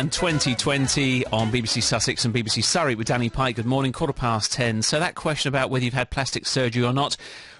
and 2020 on BBC Sussex and BBC Surrey with Danny Pike. Good morning, 10:15. So that question about whether you've had plastic surgery or not,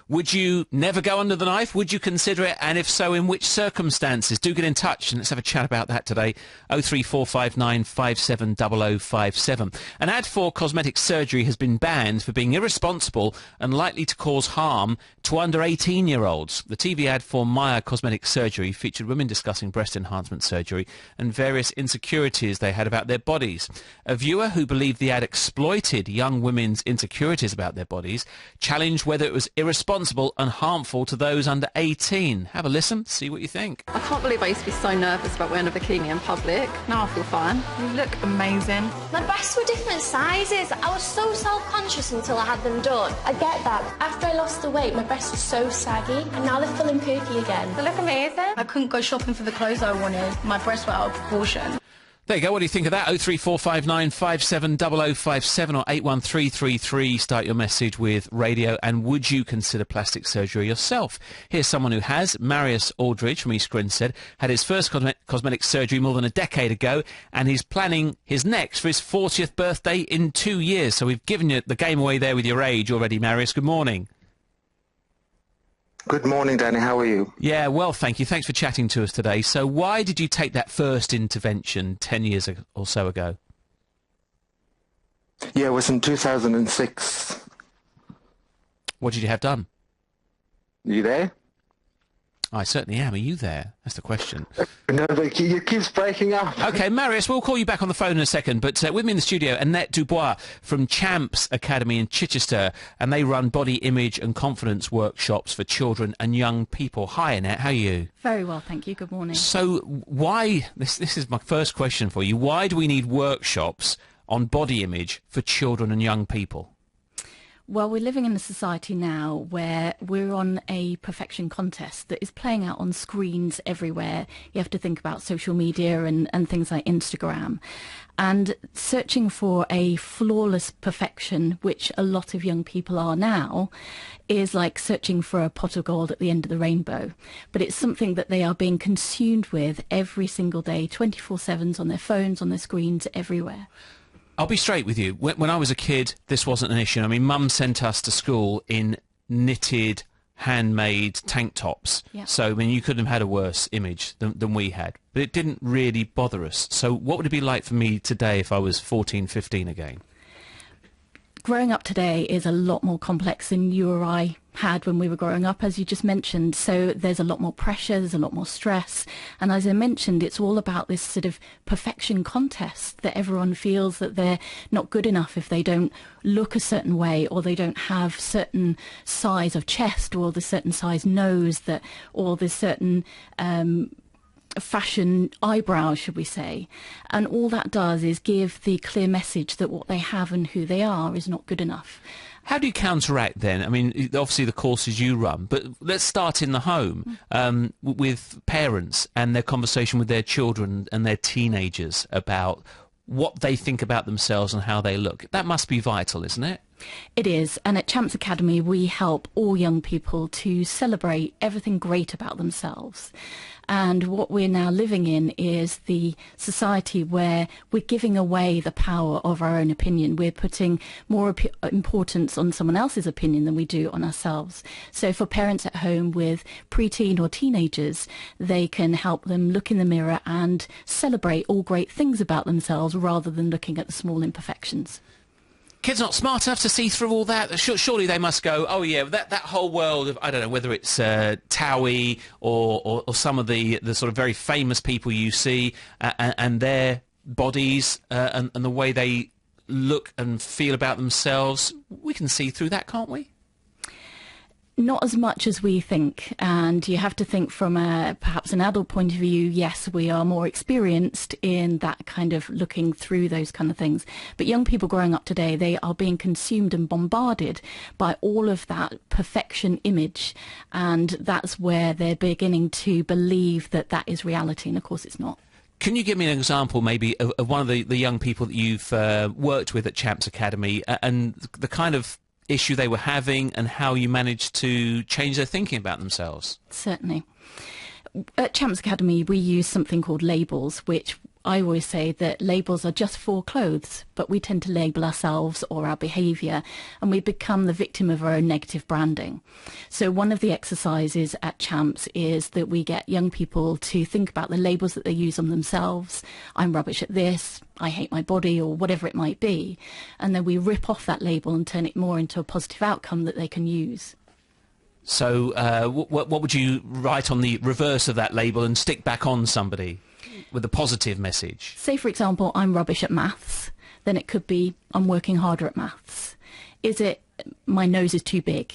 would you never go under the knife? Would you consider it? And if so, in which circumstances? Do get in touch and let's have a chat about that today. 03459 570057. An ad for cosmetic surgery has been banned for being irresponsible and likely to cause harm to under 18-year-olds. The TV ad for Maya Cosmetic Surgery featured women discussing breast enhancement surgery and various insecurities they had about their bodies. A viewer who believed the ad exploited young women's insecurities about their bodies challenged whether it was irresponsible and harmful to those under 18. Have a listen, see what you think. I can't believe I used to be so nervous about wearing a bikini in public. Now I feel fine. You look amazing. My breasts were different sizes. I was so self-conscious until I had them done. I get that. After I lost the weight, my breasts were so saggy, and now they're feeling perky again. They look amazing. I couldn't go shopping for the clothes I wanted. My breasts were out of proportion. There you go. What do you think of that? 03459 570057 or 81333. Start your message with radio. And would you consider plastic surgery yourself? Here's someone who has. Marius Aldridge from East Grinstead had his first cosmetic surgery more than a decade ago, and he's planning his next for his 40th birthday in 2 years. So we've given you the game away there with your age already, Marius. Good morning. Good morning, Danny. How are you? Yeah, well, thank you. Thanks for chatting to us today. So why did you take that first intervention 10 years or so ago? Yeah, it was in 2006. What did you have done? You there? I certainly am. Are you there? That's the question. No, but you keep breaking up. OK, Marius, we'll call you back on the phone in a second. But with me in the studio, Annette Dubois from Champs Academy in Chichester, and they run body image and confidence workshops for children and young people. Hi, Annette. How are you? Very well, thank you. Good morning. So why, this is my first question for you, why do we need workshops on body image for children and young people? Well, we're living in a society now where we're on a perfection contest that is playing out on screens everywhere. You have to think about social media and things like Instagram. And searching for a flawless perfection, which a lot of young people are now, is like searching for a pot of gold at the end of the rainbow. But it's something that they are being consumed with every single day, 24/7s on their phones, on their screens, everywhere. I'll be straight with you. When I was a kid, this wasn't an issue. I mean, Mum sent us to school in knitted, handmade tank tops. Yeah. So, I mean, you couldn't have had a worse image than we had. But it didn't really bother us. So what would it be like for me today if I was 14, 15 again? Growing up today is a lot more complex than you or I had when we were growing up, as you just mentioned. So there's a lot more pressure, there's a lot more stress. And as I mentioned, it's all about this sort of perfection contest that everyone feels that they're not good enough if they don't look a certain way, or they don't have certain size of chest, or the certain size nose, that, or the certain fashion eyebrows, should we say. And all that does is give the clear message that what they have and who they are is not good enough. How do you counteract then? I mean, obviously the courses you run, but let's start in the home with parents and their conversation with their children and their teenagers about what they think about themselves and how they look. That must be vital, isn't it? It is, and at Champs Academy we help all young people to celebrate everything great about themselves. And what we're now living in is the society where we're giving away the power of our own opinion. We're putting more importance on someone else's opinion than we do on ourselves. So for parents at home with preteen or teenagers, they can help them look in the mirror and celebrate all great things about themselves rather than looking at the small imperfections. Kids not smart enough to see through all that. Surely they must go, oh yeah, that whole world of, I don't know, whether it's Towie or some of the sort of very famous people you see and their bodies and the way they look and feel about themselves. We can see through that, can't we? Not as much as we think, and you have to think from perhaps an adult point of view. Yes, we are more experienced in that kind of looking through those kind of things. But young people growing up today, they are being consumed and bombarded by all of that perfection image, and that's where they're beginning to believe that that is reality, and of course it's not. Can you give me an example maybe of one of the young people that you've worked with at Champs Academy and the kind of issue they were having and how you managed to change their thinking about themselves? Certainly. At Champs Academy we use something called labels, which I always say that labels are just for clothes, but we tend to label ourselves or our behaviour, and we become the victim of our own negative branding. So one of the exercises at Champs is that we get young people to think about the labels that they use on themselves. I'm rubbish at this, I hate my body, or whatever it might be. And then we rip off that label and turn it more into a positive outcome that they can use. So what would you write on the reverse of that label and stick back on somebody with a positive message? Say, for example, I'm rubbish at maths. Then it could be, I'm working harder at maths. Is it, my nose is too big?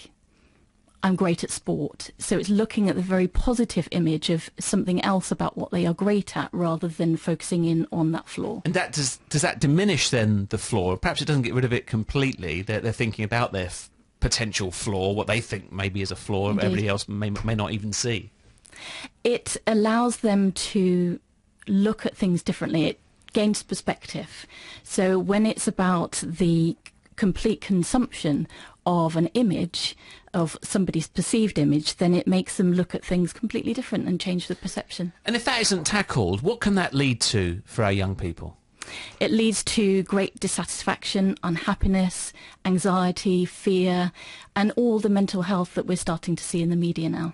I'm great at sport. So it's looking at the very positive image of something else about what they are great at, rather than focusing in on that flaw. And that does that diminish then the flaw? Perhaps it doesn't get rid of it completely. They're thinking about their potential flaw, what they think maybe is a flaw, and everybody else may not even see. It allows them to look at things differently. It gains perspective. So when it's about the complete consumption of an image, of somebody's perceived image, then it makes them look at things completely different and change the perception. And if that isn't tackled, what can that lead to for our young people? It leads to great dissatisfaction, unhappiness, anxiety, fear, and all the mental health that we're starting to see in the media now.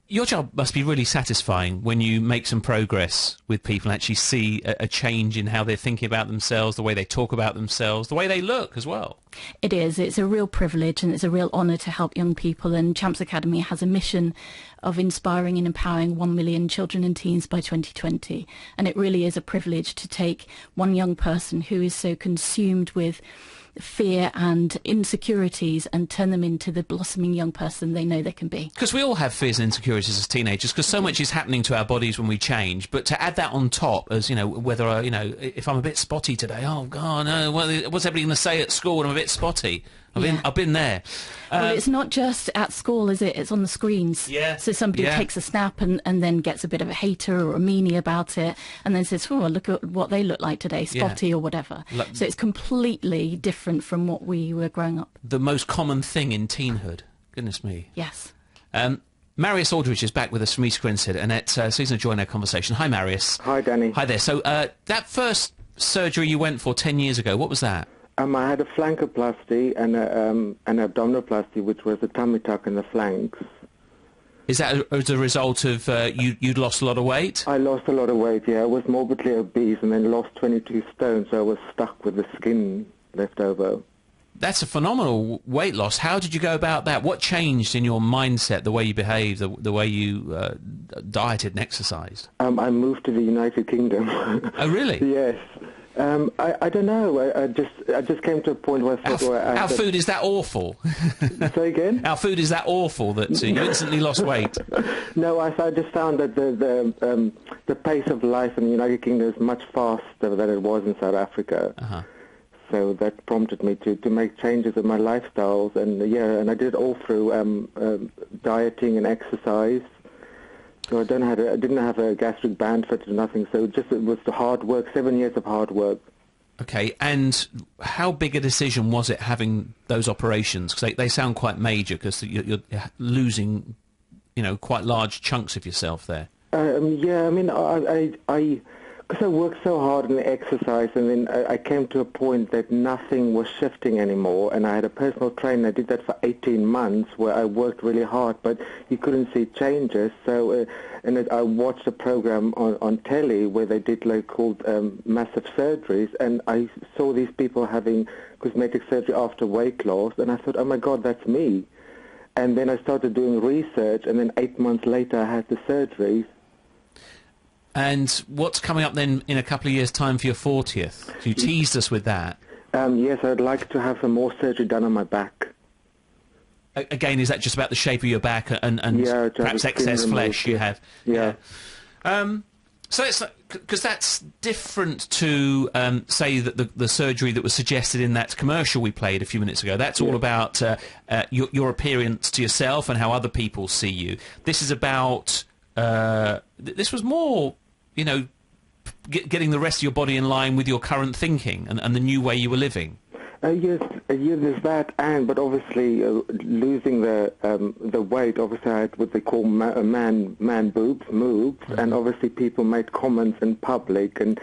Your job must be really satisfying when you make some progress with people and actually see a change in how they're thinking about themselves, the way they talk about themselves, the way they look as well. It is. It's a real privilege and it's a real honour to help young people, and Champs Academy has a mission of inspiring and empowering 1 million children and teens by 2020. And it really is a privilege to take one young person who is so consumed with fear and insecurities and turn them into the blossoming young person they know they can be. Because we all have fears and insecurities as teenagers, because so much is happening to our bodies when we change. But to add that on top, as you know, whether if I'm a bit spotty today, oh God, no, what's everybody going to say at school when I'm a bit spotty? I've been there. Well, it's not just at school, is it? It's on the screens. Yeah. So somebody takes a snap and then gets a bit of a hater or a meanie about it, and then says, oh, look at what they look like today, spotty or whatever. So it's completely different from what we were growing up. The most common thing in teenhood. Goodness me. Yes. Marius Aldridge is back with us from East Grinstead, and so he's going to join our conversation. Hi, Marius. Hi, Danny. Hi there. So that first surgery you went for 10 years ago, what was that? I had a flankoplasty and an abdominoplasty, which was a tummy tuck in the flanks. Is that as a result of you'd lost a lot of weight? I lost a lot of weight, yeah. I was morbidly obese and then lost 22 stone, so I was stuck with the skin left over. That's a phenomenal weight loss. How did you go about that? What changed in your mindset, the way you behaved, the way you dieted and exercised? I moved to the United Kingdom. Oh, really? Yes. I don't know. I just came to a point where I thought... Our food is that awful? Say again? Our food is that awful that you instantly lost weight? No, I just found that the pace of life in the United Kingdom is much faster than it was in South Africa. Uh-huh. So that prompted me to make changes in my lifestyles, and and I did it all through dieting and exercise. So I didn't have a gastric band fit or nothing. So it was the hard work, 7 years of hard work. Okay, and how big a decision was it having those operations? Because they sound quite major, because you're losing, quite large chunks of yourself there. Yeah, I mean, because I worked so hard in the exercise, and then I came to a point that nothing was shifting anymore, and I had a personal trainer. I did that for 18 months, where I worked really hard, but you couldn't see changes. So, I watched a program on telly where they did called massive surgeries, and I saw these people having cosmetic surgery after weight loss, and I thought, oh my God, that's me. And then I started doing research, and then 8 months later I had the surgeries. And what's coming up then in a couple of years' time for your 40th? You teased us with that. Yes, I'd like to have some more surgery done on my back. Again, is that just about the shape of your back and perhaps excess flesh you have? Yeah. So it's because that's different to say that the surgery that was suggested in that commercial we played a few minutes ago. That's all about your appearance to yourself and how other people see you. This is about this was more, getting the rest of your body in line with your current thinking and the new way you were living. Yes, there's that, but obviously losing the weight. Obviously, I had what they call man boobs, moves, and obviously people made comments in public, and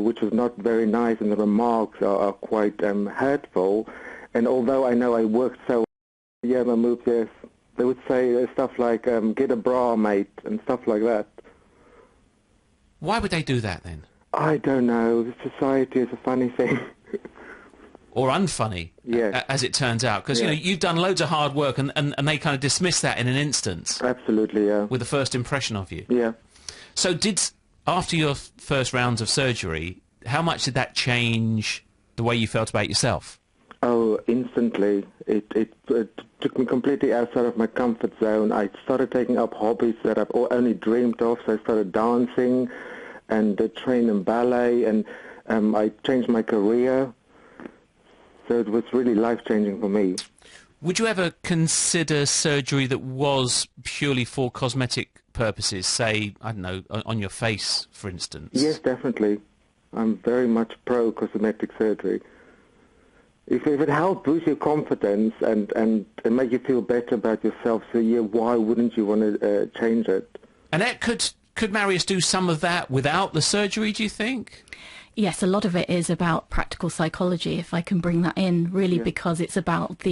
which was not very nice, and the remarks are quite hurtful. And although I know I worked so, my moves, yes, they would say stuff like "get a bra, mate," and stuff like that. Why would they do that then? I don't know. Society is a funny thing. Or unfunny, as it turns out, because you know you've done loads of hard work, and they kind of dismiss that in an instant. Absolutely, yeah. With the first impression of you. Yeah. So after your first rounds of surgery, how much did that change the way you felt about yourself? Oh, instantly. It took me completely outside of my comfort zone. I started taking up hobbies that I've only dreamed of. So I started dancing and trained in ballet, and I changed my career. So it was really life-changing for me. Would you ever consider surgery that was purely for cosmetic purposes, say, I don't know, on your face, for instance? Yes, definitely. I'm very much pro-cosmetic surgery. If it helps boost your confidence and make you feel better about yourself, so why wouldn't you want to change it? And could Marius do some of that without the surgery, do you think? Yes, a lot of it is about practical psychology, if I can bring that in, really, because it's about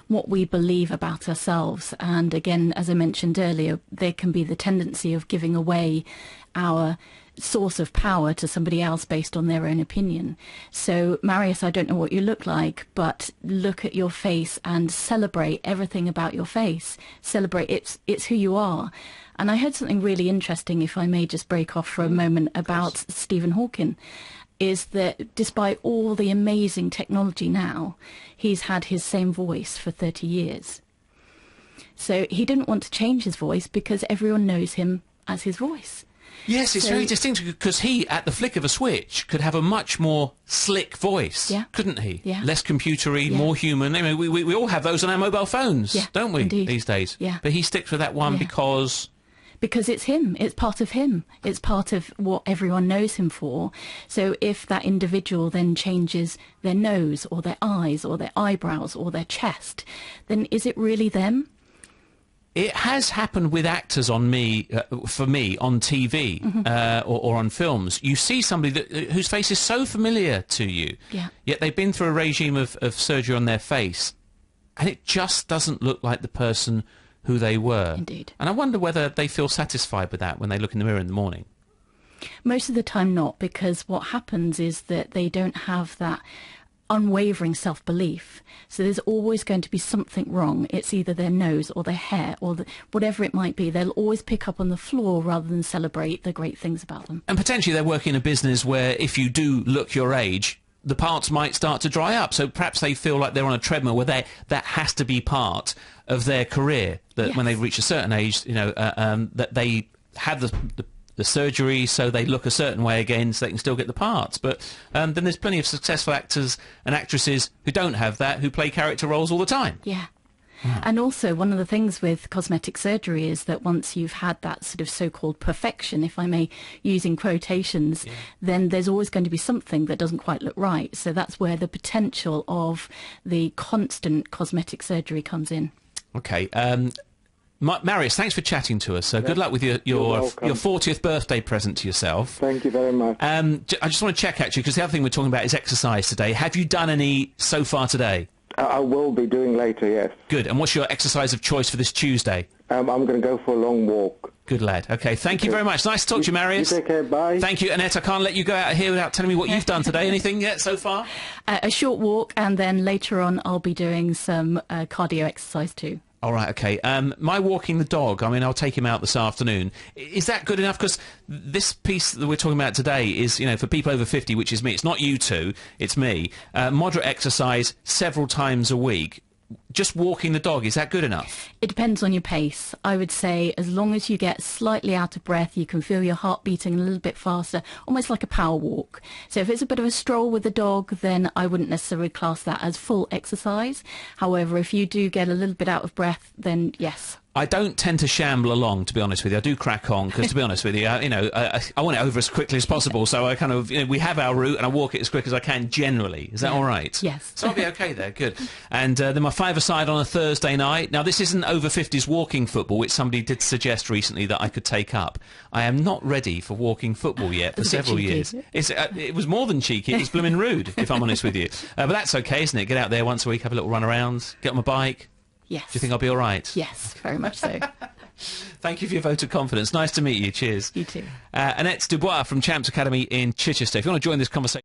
what we believe about ourselves. And again, as I mentioned earlier, there can be the tendency of giving away our source of power to somebody else based on their own opinion. So, Marius, I don't know what you look like, but look at your face and celebrate everything about your face. Celebrate it's who you are. And I heard something really interesting, if I may just break off for a moment, about Stephen Hawking, is that despite all the amazing technology now, he's had his same voice for 30 years. So he didn't want to change his voice because everyone knows him as his voice. Yes, it's very distinct, because he, at the flick of a switch, could have a much more slick voice, couldn't he? Yeah. Less computery, more human. I mean, we all have those on our mobile phones, don't we, these days? Yeah. But he sticks with that one because... Because it's him. It's part of him. It's part of what everyone knows him for. So if that individual then changes their nose or their eyes or their eyebrows or their chest, then is it really them? It has happened with actors for me, on TV or on films. You see somebody whose face is so familiar to you, yet they've been through a regime of surgery on their face, and it just doesn't look like the person who they were. Indeed. And I wonder whether they feel satisfied with that when they look in the mirror in the morning. Most of the time not, because what happens is that they don't have that unwavering self-belief. So there's always going to be something wrong. It's either their nose or their hair or whatever it might be. They'll always pick up on the flaw rather than celebrate the great things about them. And potentially they're working in a business where if you do look your age, the parts might start to dry up. So perhaps they feel like they're on a treadmill where that has to be part of their career, that when they reach a certain age, that they have the surgery so they look a certain way again so they can still get the parts. But then there's plenty of successful actors and actresses who don't have that, who play character roles all the time. Yeah. And also, one of the things with cosmetic surgery is that once you've had that sort of so-called perfection, if I may use in quotations, then there's always going to be something that doesn't quite look right. So that's where the potential of the constant cosmetic surgery comes in. Okay. Marius, thanks for chatting to us. So good luck with your 40th birthday present to yourself. Thank you very much. I just want to check, actually, because the other thing we're talking about is exercise today. Have you done any so far today? I will be doing later, yes. Good. And what's your exercise of choice for this Tuesday? I'm going to go for a long walk. Good lad. Okay, thank you very much. Nice to talk to you, Marius. You take care, bye. Thank you. Annette, I can't let you go out of here without telling me what you've done today. Anything yet so far? A short walk, and then later on I'll be doing some cardio exercise too. All right, okay. My walking the dog, I mean, I'll take him out this afternoon. Is that good enough? Because this piece that we're talking about today is, for people over 50, which is me. It's not you two, it's me. Moderate exercise several times a week. Just walking the dog, is that good enough? It depends on your pace. I would say as long as you get slightly out of breath, you can feel your heart beating a little bit faster, almost like a power walk. So if it's a bit of a stroll with the dog, then I wouldn't necessarily class that as full exercise. However, if you do get a little bit out of breath, then yes. I don't tend to shamble along, to be honest with you. I do crack on, because to be honest with you, I want it over as quickly as possible, so I kind of, we have our route and I walk it as quick as I can generally. Is that all right? Yes. So I'll be okay there, good. And then my five-a-side on a Thursday night. Now, this isn't over 50s walking football, which somebody did suggest recently that I could take up. I am not ready for walking football yet for several years. It was more than cheeky, it was blooming rude, if I'm honest with you. But that's okay, isn't it? Get out there once a week, have a little run around, get on my bike. Yes. Do you think I'll be all right? Yes, very much so. Thank you for your vote of confidence. Nice to meet you. Cheers. You too. Annette Dubois from Champs Academy in Chichester. If you want to join this conversation...